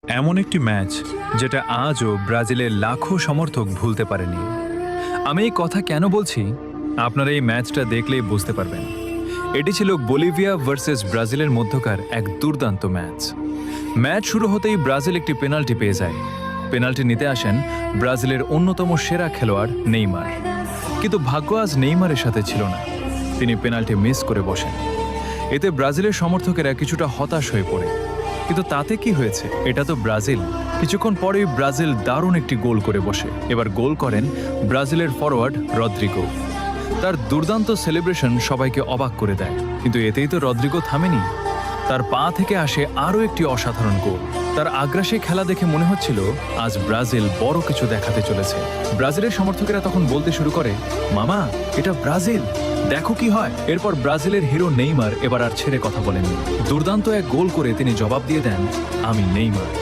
এমন একটি ম্যাচ যেটা আজও ব্রাজিলের লাখো সমর্থক ভুলতে পারেনি। আমি এই কথা কেন বলছি আপনারা এই ম্যাচটা দেখলেই বুঝতে পারবেন। এটি ছিল বলিভিয়া ভার্সেস ব্রাজিলের মধ্যকার এক দুর্দান্ত ম্যাচ শুরু হতেই ব্রাজিল একটি পেনাল্টি পেয়ে যায়। পেনাল্টি নিতে আসেন ব্রাজিলের অন্যতম সেরা খেলোয়াড় নেইমার, কিন্তু ভাগ্য আজ নেইমারের সাথে ছিল না। তিনি পেনাল্টি মিস করে বসেন। এতে ব্রাজিলের সমর্থকেরা কিছুটা হতাশ হয়ে পড়ে, কিন্তু তাতে কি হয়েছে? এটা তো ব্রাজিল। কিছুক্ষণ পরেই ব্রাজিল দারুণ একটি গোল করে বসে। এবার গোল করেন ব্রাজিলের ফরওয়ার্ড রদ্রিগো। তার দুর্দান্ত সেলিব্রেশন সবাইকে অবাক করে দেয়, কিন্তু এতেই তো রদ্রিগো থামেনি। তার পা থেকে আসে আরও একটি অসাধারণ গোল। তার আগ্রাসী খেলা দেখে মনে হচ্ছিল আজ ব্রাজিল বড় কিছু দেখাতে চলেছে। ব্রাজিলের সমর্থকেরা তখন বলতে শুরু করে, মামা, এটা ব্রাজিল, দেখো কি হয়। এরপর ব্রাজিলের হিরো নেইমার এবার আর ছেড়ে কথা বলেননি। দুর্দান্ত এক গোল করে তিনি জবাব দিয়ে দেন, আমি নেইমার।